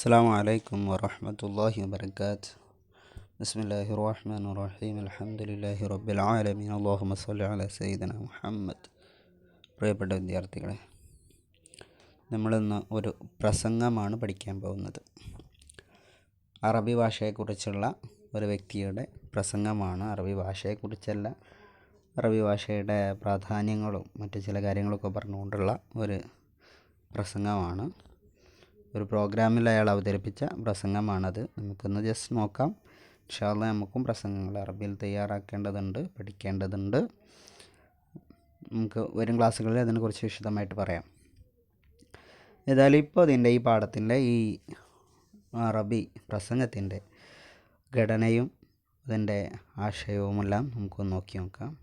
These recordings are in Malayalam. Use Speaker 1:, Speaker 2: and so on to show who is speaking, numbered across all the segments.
Speaker 1: السلام عليكم ورحمة الله وبركاته. بسم الله الرحمن الرحيم. الحمد لله رب العالمين. اللهم صل على سيدنا മുഹമ്മദ്. പ്രിയപ്പെട്ട വിദ്യാർത്ഥികളെ, നമ്മളിന്ന് ഒരു പ്രസംഗമാണ് പഠിക്കാൻ പോകുന്നത്. അറബി ഭാഷയെക്കുറിച്ചുള്ള ഒരു വ്യക്തിയുടെ പ്രസംഗമാണ്. അറബി ഭാഷയെക്കുറിച്ചല്ല, അറബി ഭാഷയുടെ പ്രാധാന്യങ്ങളും മറ്റു ചില കാര്യങ്ങളൊക്കെ പറഞ്ഞുകൊണ്ടുള്ള ഒരു പ്രസംഗമാണ്. ഒരു പ്രോഗ്രാമിൽ അയാൾ അവതരിപ്പിച്ച പ്രസംഗമാണത്. നമുക്കൊന്ന് ജസ്റ്റ് നോക്കാം. ഇൻഷാ അല്ലാഹ് നമുക്കും പ്രസംഗങ്ങൾ അറബിയിൽ തയ്യാറാക്കേണ്ടതുണ്ട്, പഠിക്കേണ്ടതുണ്ട്. നമുക്ക് വരും ക്ലാസ്സുകളിൽ അതിനെക്കുറിച്ച് വിശദമായിട്ട് പറയാം. ഏതായാലും ഇപ്പോൾ ഈ പാഠത്തിൻ്റെ ഈ അറബി പ്രസംഗത്തിൻ്റെ ഘടനയും അതിൻ്റെ ആശയവുമെല്ലാം നമുക്കൊന്ന് നോക്കി നോക്കാം.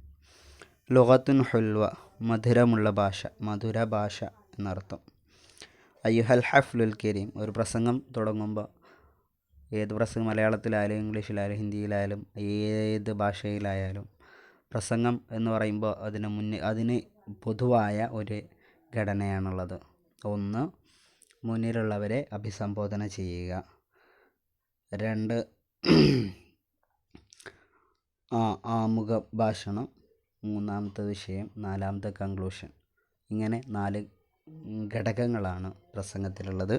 Speaker 1: ലുഗത്തുൻ ഹുൽവ, മധുര ഭാഷ എന്നർത്ഥം. അയ്യുഹൽ ഹഫ്ലുൽ കരീം, ഒരു പ്രസംഗം തുടങ്ങുമ്പോൾ, ഏത് പ്രസംഗം മലയാളത്തിലായാലും ഇംഗ്ലീഷിലായാലും ഹിന്ദിയിലായാലും ഏത് ഭാഷയിലായാലും പ്രസംഗം എന്ന് പറയുമ്പോൾ അതിന് പൊതുവായ ഒരു ഘടനയാണുള്ളത്. ഒന്ന്, മുന്നിലുള്ളവരെ അഭിസംബോധന ചെയ്യുക. രണ്ട്, ആമുഖ ഭാഷണം. മൂന്നാമത്തെ വിഷയം. നാലാമത്തെ കൺക്ലൂഷൻ. ഇങ്ങനെ 4 ഘടകങ്ങളാണ് പ്രസംഗത്തിലുള്ളത്.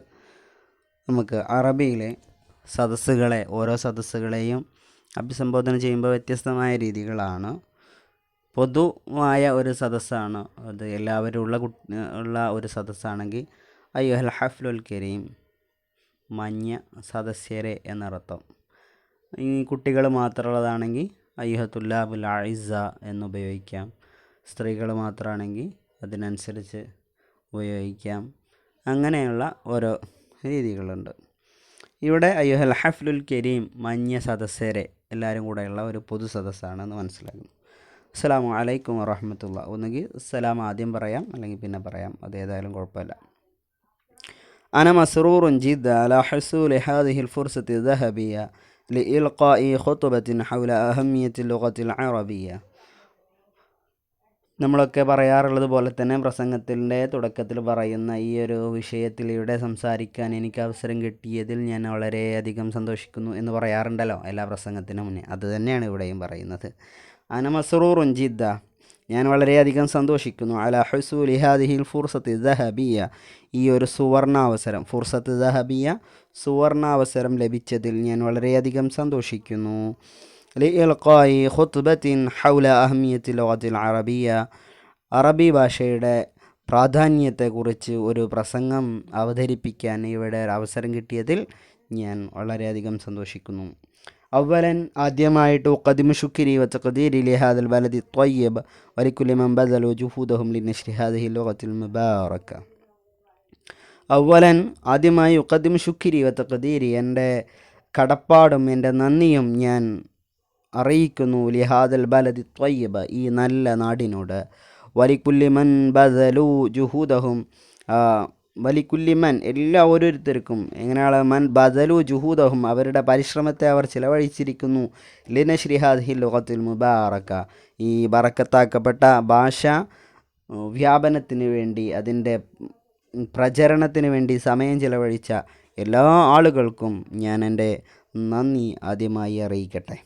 Speaker 1: നമുക്ക് അറബിയിലെ ഓരോ സദസ്സുകളെയും അഭിസംബോധന ചെയ്യുമ്പോൾ വ്യത്യസ്തമായ രീതികളാണ്. പൊതുവായ ഒരു സദസ്സാണ് അത്, എല്ലാവരും ഉള്ള ഒരു സദസ്സാണെങ്കിൽ അയ്യുഹൽ ഹഫ്ലുൽ കരീം, മഞ്ഞ സദസ്യരെ എന്നർത്ഥം. ഈ കുട്ടികൾ മാത്രമുള്ളതാണെങ്കിൽ അയ്യുഹത്തുല്ലാബുൽ അഇസ്സ എന്നുപയോഗിക്കാം. സ്ത്രീകൾ മാത്രമാണെങ്കിൽ അതിനനുസരിച്ച് ഉപയോഗിക്കാം. അങ്ങനെയുള്ള ഓരോ രീതികളുണ്ട്. ഇവിടെ അയ്യുഹൽ ഹഫ്ലുൽ കരീം, മഞ്ഞ സദസ്യരെ, എല്ലാവരും കൂടെയുള്ള ഒരു പൊതു സദസ്സാണെന്ന് മനസ്സിലാക്കുന്നു. അസ്സലാമു അലൈക്കും വറഹ്മത്തുള്ളാഹി. ഒന്നുകിൽ സലാം ആദ്യം പറയാം, അല്ലെങ്കിൽ പിന്നെ പറയാം, അതേതായാലും കുഴപ്പമില്ല. അന മസ്റൂറുൻ ജിദ്ദ അലാ ഹുസൂലി ഹാദിഹിൽ ഫുർസത്തി ദഹബിയ ലിഇൽഖാഇ ഖുത്ബത്തിൻ ഹൗല അഹമ്മിയത്തിൽ ലുഗത്തിൽ അറബിയ. നമ്മളൊക്കെ പറയാറുള്ളത് പോലെ തന്നെ പ്രസംഗത്തിൻ്റെ തുടക്കത്തിൽ പറയുന്ന ഈ ഒരു വിഷയത്തിൽ ഇവിടെ സംസാരിക്കാൻ എനിക്ക് അവസരം കിട്ടിയതിൽ ഞാൻ വളരെയധികം സന്തോഷിക്കുന്നു എന്ന് പറയാറുണ്ടല്ലോ എല്ലാ പ്രസംഗത്തിനും മുന്നേ. അത് തന്നെയാണ് ഇവിടെയും പറയുന്നത്. അന മസ്റൂറുൻ ജിദ്ദ, ഞാൻ വളരെയധികം സന്തോഷിക്കുന്നു. അലാ ഹുസൂലി ഹാദിഹിൽ ഫുർസത്തി ദഹബിയ, ഈ ഒരു സുവർണാവസരം, ഫുർസത്ത് ദഹബിയ, സുവർണാവസരം ലഭിച്ചതിൽ ഞാൻ വളരെയധികം സന്തോഷിക്കുന്നു. ലിഇൽഖാഇ ഖുത്ബത്തിൻ ഹൗല അഹ്മിയത്തിൽ ലുഗത്തിൽ അറബിയ, അറബി ഭാഷയുടെ പ്രാധാന്യത്തെക്കുറിച്ച് ഒരു പ്രസംഗം അവതരിപ്പിക്കാൻ ഇവിടെ അവസരം കിട്ടിയതിൽ ഞാൻ വളരെയധികം സന്തോഷിക്കുന്നു. അവലൻ, ആദ്യമായിട്ട് ഉഖദിമു ശുക്രി വ തഖ്ദീരി ലിഹാദൽ ബലദി ത്വയ്യിബ് വലികുല്ലി മൻ ബദലു ജുഹൂദഹും ലിനശ്രി ഹാദിഹി ലുഗത്തിൽ മുബാറക. അവലൻ, ആദ്യമായി ഉഖദിമു ശുക്രി വ തഖ്ദീരി, എൻ്റെ കടപ്പാടും എൻ്റെ നന്ദിയും ഞാൻ അറിയിക്കുന്നു. ലിഹാദൽ ബലദി ത്വയ്യിബ്, ഈ നല്ല നാടിനോട്. വലികുല്ലി മൻ ബദലു ജുഹൂദഹും, വലികുല്ലിമൻ, എല്ലാ ഓരോരുത്തർക്കും. എങ്ങനെയാണ്? മൻ ബദലു ജുഹൂദഹും, അവരുടെ പരിശ്രമത്തെ അവർ ചിലവഴിച്ചിരിക്കുന്നു. ലിനശ്രി ഹാദിഹി ലുഗത്തിൽ മുബാറക, ഈ ബറക്കത്താക്കപ്പെട്ട ഭാഷ വ്യാപനത്തിന് വേണ്ടി, അതിൻ്റെ പ്രചരണത്തിന് വേണ്ടി സമയം ചിലവഴിച്ച എല്ലാ ആളുകൾക്കും ഞാൻ എൻ്റെ നന്ദി ആദ്യമായി അറിയിക്കട്ടെ.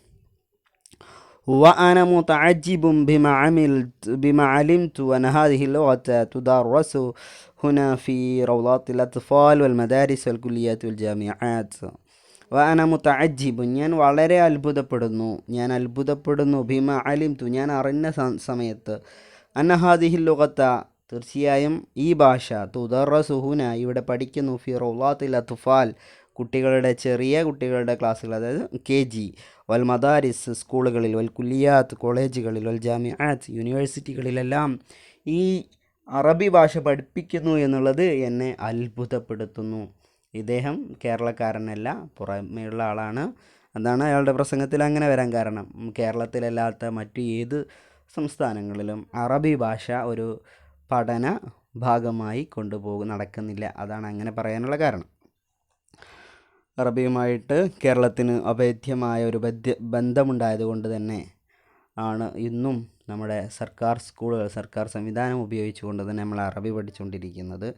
Speaker 1: وأنا متعجب بما علمت أن هذه اللغة تدرس هنا في روضات الأطفال والمدارس والكليات والجامعات. وأنا متعجب, ഞാൻ വളരെ അത്ഭുതപ്പെടുന്നു. ബിമ അലിംതു, ഞാൻ അറിഞ്ഞ സമയത്ത്, അന്ന ഹാദിഹിൽ ലുഗത്ത, തീർച്ചയായും ഈ ഭാഷ, തുദറസു ഹുന, ഇവിടെ പഠിക്കുന്നു, ഫി റൗളാത്തിൽ അത്ഫാൽ, ചെറിയ കുട്ടികളുടെ ക്ലാസ്സുകൾ, അതായത് KG, വൽ മദാരിസ്, സ്കൂളുകളിൽ, വൽ കുല്ലിയാത്ത്, കോളേജുകളിൽ, വൽ ജാമിആത്ത്, യൂണിവേഴ്സിറ്റികളിലെല്ലാം ഈ അറബി ഭാഷ പഠിപ്പിക്കുന്നു എന്നുള്ളത് എന്നെ അത്ഭുതപ്പെടുത്തുന്നു. ഇദ്ദേഹം കേരളക്കാരനല്ല, പുറമേയുള്ള ആളാണ്. അതാണ് അയാളുടെ പ്രസംഗത്തിൽ അങ്ങനെ വരാൻ കാരണം. കേരളത്തിലല്ലാത്ത മറ്റു ഏത് സംസ്ഥാനങ്ങളിലും അറബി ഭാഷ ഒരു പഠന ഭാഗമായി നടക്കുന്നില്ല. അതാണ് അങ്ങനെ പറയാനുള്ള കാരണം. അറബിയുമായിട്ട് കേരളത്തിന് അഭേദ്യമായ ഒരു ബന്ധമുണ്ടായതുകൊണ്ട് തന്നെ ആണ് ഇന്നും നമ്മുടെ സർക്കാർ സ്കൂളുകൾ, സർക്കാർ സംവിധാനം ഉപയോഗിച്ചുകൊണ്ട് തന്നെ നമ്മൾ അറബി പഠിച്ചുകൊണ്ടിരിക്കുന്നത്.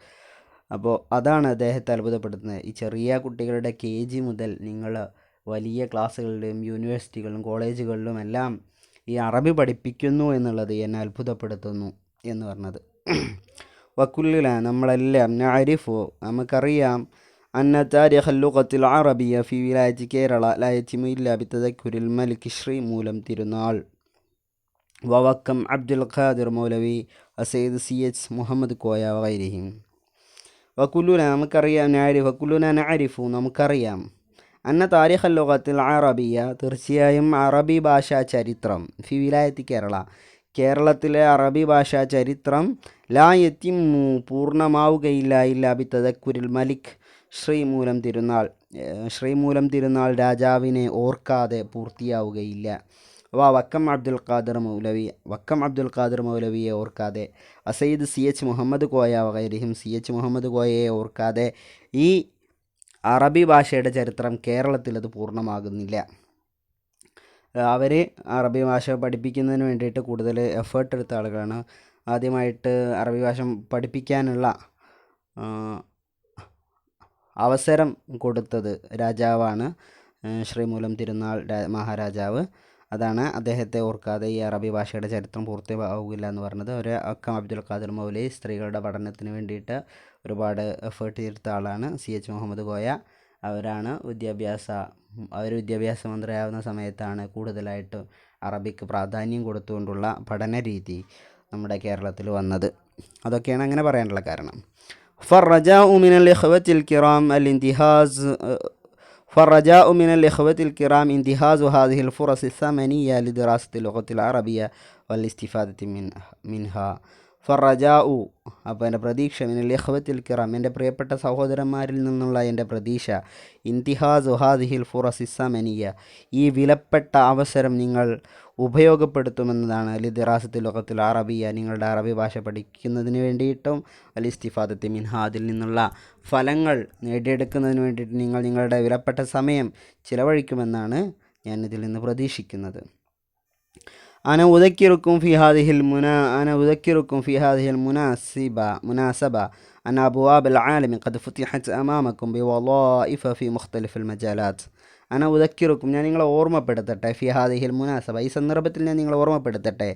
Speaker 1: അപ്പോൾ അതാണ് അദ്ദേഹത്തെ അത്ഭുതപ്പെടുത്തുന്നത്. ഈ ചെറിയ കുട്ടികളുടെ KG മുതൽ നിങ്ങൾ വലിയ ക്ലാസ്സുകളിലും യൂണിവേഴ്സിറ്റികളിലും കോളേജുകളിലും എല്ലാം ഈ അറബി പഠിപ്പിക്കുന്നു എന്നുള്ളത് എന്നെ അത്ഭുതപ്പെടുത്തുന്നു എന്ന് പറഞ്ഞത്. വക്കുല്ലില നമ്മളെല്ലാം നഅരിഫു നമുക്കറിയാം അന്ന താരിഖൽ ലുഗത്തിൽ അറബിയ ഫി വിലായത്ത് കേരള ലാ യതിമു ഇല്ലാ ബിതദക്കുരിൽ മലിക് ശ്രീ മൂലം തിരുനാൾ വവക്കം അബ്ദുൽ ഖാദിർ മൗലവി സയ്യിദ് CH മുഹമ്മദ് കോയ വഗൈരിഹിം. വക്കുല്ലുന നമുക്കറിയാം വക്കുല്ലുന നഅരിഫു നമുക്കറിയാം അന്ന താരിഖൽ ലുഗത്തിൽ അറബിയ തീർച്ചയായും അറബി ഭാഷാ ചരിത്രം ഫി വിലായത്ത് കേരള കേരളത്തിലെ അറബി ഭാഷാ ചരിത്രം ലാ യതിമു പൂർണ്ണമാവുകയില്ല ഇല്ലാ ബിതദക്കുരിൽ മലിക് ശ്രീമൂലം തിരുനാൾ രാജാവിനെ ഓർക്കാതെ പൂർത്തിയാവുകയില്ല. വക്കം അബ്ദുൽ ഖാദിർ മൗലവിയെ ഓർക്കാതെ സയ്യിദ് CH മുഹമ്മദ് കോയ വഗൈരിഹിം CH മുഹമ്മദ് കോയയെ ഓർക്കാതെ ഈ അറബി ഭാഷയുടെ ചരിത്രം കേരളത്തിൽ അത് പൂർണ്ണമാകുന്നില്ല. അവർ അറബി ഭാഷ പഠിപ്പിക്കുന്നതിന് വേണ്ടിയിട്ട് കൂടുതൽ എഫേർട്ട് എടുത്ത ആളുകളാണ്. ആദ്യമായിട്ട് അറബി ഭാഷ പഠിപ്പിക്കാനുള്ള അവസരം കൊടുത്തത് രാജാവാണ്, ശ്രീമൂലം തിരുനാൾ മഹാരാജാവ്. അതാണ് അദ്ദേഹത്തെ ഓർക്കാതെ ഈ അറബി ഭാഷയുടെ ചരിത്രം പൂർത്തിയാവില്ല എന്ന് പറഞ്ഞത്. വക്കം അബ്ദുൽ ഖാദിർ മൗലവി സ്ത്രീകളുടെ പഠനത്തിന് വേണ്ടിയിട്ട് ഒരുപാട് എഫേർട്ട് ചെയ്ത ആളാണ്. CH മുഹമ്മദ് കോയ അവരാണ് വിദ്യാഭ്യാസ മന്ത്രിയാവുന്ന സമയത്താണ് കൂടുതലായിട്ട് അറബിക്ക് പ്രാധാന്യം കൊടുത്തുകൊണ്ടുള്ള പഠന രീതി നമ്മുടെ കേരളത്തിൽ വന്നത്. അതൊക്കെയാണ് അങ്ങനെ പറയാനുള്ള കാരണം. فالرجاء من الإخوة الكرام انتهاز هذه الفرص الثمنية لدراسة اللغة العربية والاستفادة منها. ഫറജാഉ അപ്പോൾ എൻ്റെ പ്രതീക്ഷ മിനൽ ഇഖ്വത്തിൽ കിറാം എൻ്റെ പ്രിയപ്പെട്ട സഹോദരന്മാരിൽ നിന്നുള്ള എൻ്റെ പ്രതീക്ഷ ഇന്തിഹാസു ഹാദിഹിൽ ഫുറസി സമനിയ ഈ വിലപ്പെട്ട അവസരം നിങ്ങൾ ഉപയോഗപ്പെടുത്തുമെന്നതാണ്. ദിറാസത്തിൽ ലുഗത്തുൽ അറബിയ നിങ്ങളുടെ അറബി ഭാഷ പഠിക്കുന്നതിന് വേണ്ടിയിട്ടും ഇസ്തിഫാദത്തി മിൻഹ അതിൽ നിന്നുള്ള ഫലങ്ങൾ നേടിയെടുക്കുന്നതിന് വേണ്ടിയിട്ട് നിങ്ങൾ നിങ്ങളുടെ വിലപ്പെട്ട സമയം ചിലവഴിക്കുമെന്നാണ് ഞാൻ ഇതിൽ നിന്ന് പ്രതീക്ഷിക്കുന്നത്. أنا أذكركم في هذه المناسبة أن أبواب العالم قد فتحت أمامكم بوظائف في مختلف المجالات. أنا أذكركم ഞാൻ നിങ്ങളെ ഓർമ്മപ്പെടുത്തട്ടെ في هذه المناسبة ഈ സന്ദർഭത്തിൽ ഞാൻ നിങ്ങളെ ഓർമ്മപ്പെടുത്തട്ടെ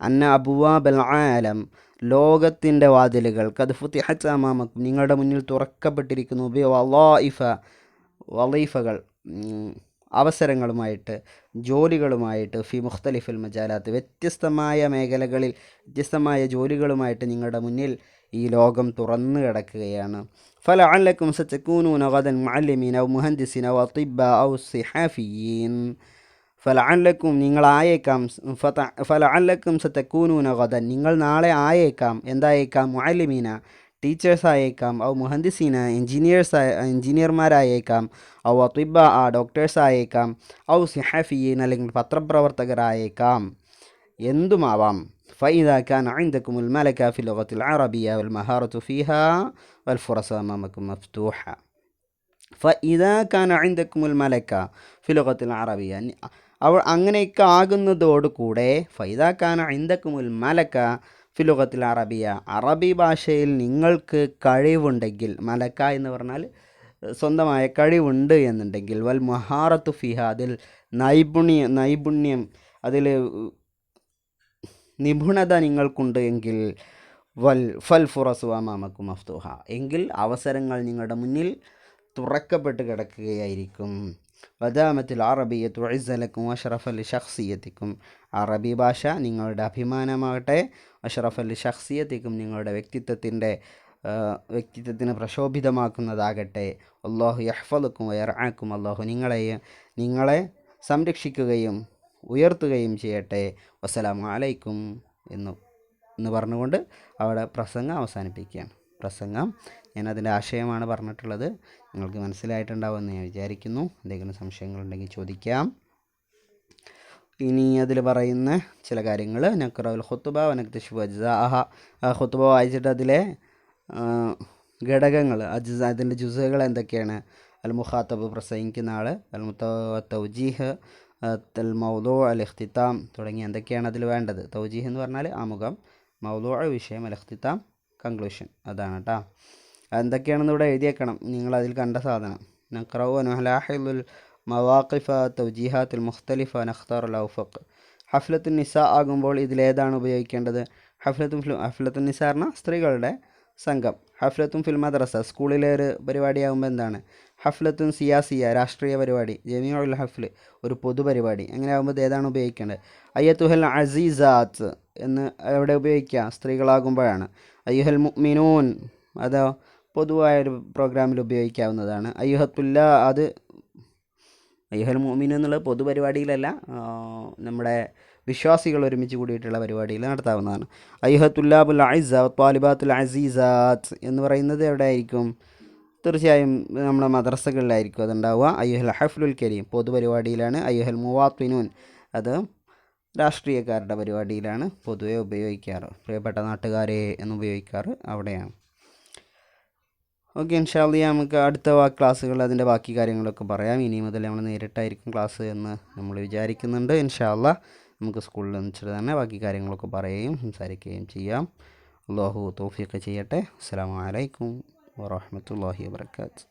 Speaker 1: അന്ന അബ്വാബൽ ആലം ലോകത്തിൻ്റെ വാതിലുകൾ ഖദ് ഫുതിഹത് അമാമക്കും നിങ്ങളുടെ മുന്നിൽ തുറക്കപ്പെട്ടിരിക്കുന്നു വളീഫകൾ അവസരങ്ങളുമായിട്ട് ജോലികളുമായിട്ട് ഫി മുഖ്തലിഫിൽ മജാലാത്ത് വ്യത്യസ്തമായ മേഖലകളിൽ വ്യത്യസ്തമായ ജോലികളുമായിട്ട് നിങ്ങളുടെ മുന്നിൽ ഈ ലോകം തുറന്നു കിടക്കുകയാണ്. ഫലഅല്ലക്കും സതകൂനൂന ഗദൻ മുഅല്ലിമീന ഔ മുഹന്ദിസീന ഔ അത്തിബ്ബ ഔ സിഹാഫിയീൻ. ഫലഅല്ലക്കും സതകൂനൂന ഗദൻ നിങ്ങൾ നാളെ ആയേക്കാം എന്തായേക്കാം മുഅല്ലിമീന ടീച്ചേഴ്സായേക്കാം ഔ മുഹന്ദിസീന എഞ്ചിനീയർമാരായേക്കാം ഔ അത്തിബ്ബ ഡോക്ടേഴ്സായേക്കാം ഔ സിഹാഫിയീൻ അല്ലെങ്കിൽ പത്രപ്രവർത്തകരായേക്കാം എന്തുമാവാം. فإذا كان عندكم الملكة في اللغة العربية والمهارة فيها والفرص أمامكم مفتوحة. فإذا كان عندكم الملكة في اللغة العربية അങ്ങനെയൊക്കെ ആകുന്നതോടുകൂടെ ഫൈദാ കാന ഇൻദക്കുമുൽ മലക്ക ഫി ലുഗത്തിൽ അറബിയ അറബി ഭാഷയിൽ നിങ്ങൾക്ക് കഴിവുണ്ടെങ്കിൽ മലക്ക എന്ന് പറഞ്ഞാൽ സ്വന്തമായ കഴിവുണ്ട് എന്നുണ്ടെങ്കിൽ വൽ മഹാറത്തു ഫിഹ അതിൽ നൈപുണ്യം അതിൽ നിപുണത നിങ്ങൾക്കുണ്ട് എങ്കിൽ ഫൽ ഫുറസു അമാമക്കും മഫ്തൂഹ എങ്കിൽ അവസരങ്ങൾ നിങ്ങളുടെ മുന്നിൽ തുറക്കപ്പെട്ട് കിടക്കുകയായിരിക്കും. വദാമത്തിൽ അറബിയത്തു ഇസ്സലക്കും അഷ്റഫലി ഷഖ്സിയത്തിക്കും അറബി ഭാഷ നിങ്ങളുടെ അഭിമാനമാകട്ടെ അഷ്റഫലി ഷഖ്സിയത്തിക്കും നിങ്ങളുടെ വ്യക്തിത്വത്തിന് പ്രശോഭിതമാക്കുന്നതാകട്ടെ. അല്ലാഹു യഹ്ഫദുക്കും വയർആക്കും അല്ലാഹു നിങ്ങളെ സംരക്ഷിക്കുകയും ഉയർത്തുകയും ചെയ്യട്ടെ. വസ്സലാമു അലൈക്കും എന്ന് പറഞ്ഞുകൊണ്ട് അവിടെ പ്രസംഗം അവസാനിപ്പിക്കുകയാണ്. ഞാനതിൻ്റെ ആശയമാണ് പറഞ്ഞിട്ടുള്ളത്. നിങ്ങൾക്ക് മനസ്സിലായിട്ടുണ്ടാവുമെന്ന് ഞാൻ വിചാരിക്കുന്നു. എന്തെങ്കിലും സംശയങ്ങളുണ്ടെങ്കിൽ ചോദിക്കാം. ഇനി അതിൽ പറയുന്ന ചില കാര്യങ്ങൾ നഖ്റഉൽ ഖുത്ബ വനക്തശിഫു അജ്സാഅഹ ഖുത്ബ വായിച്ചിട്ട് അതിലെ ഘടകങ്ങൾ അതിൻ്റെ ജുസുകൾ എന്തൊക്കെയാണ്, അൽ മുഖാത്തബ് പ്രസംഗിക്കുന്ന ആൾ, അൽ തൗജീഹ്, അൽ മൗദൂ, അൽ ഇഖ്തിതാം തുടങ്ങി എന്തൊക്കെയാണ് അതിൽ വേണ്ടത്. തൗജീഹ് എന്ന് പറഞ്ഞാൽ ആമുഖം, മൗദൂ വിഷയം, അൽ ഇഖ്തിതാം കൺക്ലൂഷൻ, അതാണ് കേട്ടോ. എന്തൊക്കെയാണെന്ന് ഇവിടെ എഴുതിയേക്കണം, നിങ്ങളതിൽ കണ്ട സാധനം. നഖ്റഉ വനുലാഹിളുൽ മവാഖിഫ തൗജീഹാത്തുൽ മുഖ്തലിഫ നഖ്താർ അൽ ഔഫഖ്. ഹഫ്ലത്തുൻ നിസാ ആകുമ്പോൾ ഇതിലേതാണ് ഉപയോഗിക്കേണ്ടത്? ഹഫ്ലത്തുൻ നിസാ പറഞ്ഞാൽ സ്ത്രീകളുടെ സംഘം. ഹഫ്ലത്തുൻ ഫിൽ മദ്രസ സ്കൂളിലെ ഒരു പരിപാടിയാകുമ്പോൾ എന്താണ്? ഹഫ്ലത്തുൻ സിയാസിയ രാഷ്ട്രീയ പരിപാടി. ജമീഉൽ ഹഫ്ല് ഒരു പൊതുപരിപാടി. അങ്ങനെ ആകുമ്പോൾ ഏതാണ് ഉപയോഗിക്കേണ്ടത്? അയ്യത്തുഹൽ അസീസാത്ത് എന്ന് എവിടെ ഉപയോഗിക്കുക? സ്ത്രീകളാകുമ്പോഴാണ്. അയ്യുഹൽ മുഅ്മിനൂൻ അതോ പൊതുവായൊരു പ്രോഗ്രാമിൽ ഉപയോഗിക്കാവുന്നതാണ്. അയ്യുഹത്തുല്ല അത് അയ്യുഹൽ മുഅ്മിനൂൻ എന്നുള്ളത് പൊതുപരിപാടിയിലല്ല, നമ്മുടെ വിശ്വാസികൾ ഒരുമിച്ച് കൂടിയിട്ടുള്ള പരിപാടിയിൽ നടത്താവുന്നതാണ്. അയ്യുഹത്തുല്ലാബുൽ അഇസ്സ ത്വാലിബാത്തുൽ അസീസാത്ത് എന്ന് പറയുന്നത് എവിടെ ആയിരിക്കും? തീർച്ചയായും നമ്മുടെ മദ്രസകളിലായിരിക്കും അതുണ്ടാവുക. അയ്യുഹൽ ഹഫ്ലുൽ കരീം പൊതുപരിപാടിയിലാണ്. അയ്യുഹൽ മുവാത്തിനൂൻ അത് രാഷ്ട്രീയക്കാരുടെ പരിപാടിയിലാണ് പൊതുവെ ഉപയോഗിക്കാറ്. പ്രിയപ്പെട്ട നാട്ടുകാരെ എന്ന് ഉപയോഗിക്കാറ് അവിടെയാണ്. ഓക്കെ, ഇൻഷാ അല്ലാഹ് നമുക്ക് അടുത്ത ക്ലാസ്സുകളിൽ അതിൻ്റെ ബാക്കി കാര്യങ്ങളൊക്കെ പറയാം. ഇനി മുതൽ നമ്മൾ നേരിട്ടായിരിക്കും ക്ലാസ് എന്ന് നമ്മൾ വിചാരിക്കുന്നുണ്ട്. ഇൻഷാ അല്ലാഹ് നമുക്ക് സ്കൂളിൽ വെച്ചിട്ട് തന്നെ ബാക്കി കാര്യങ്ങളൊക്കെ പറയുകയും സംസാരിക്കുകയും ചെയ്യാം. അല്ലാഹു തൗഫീഖ് ചെയ്യട്ടെ. അസ്സലാമു അലൈക്കും വറഹ്മത്തുള്ളാഹി വബറകാതുഹു.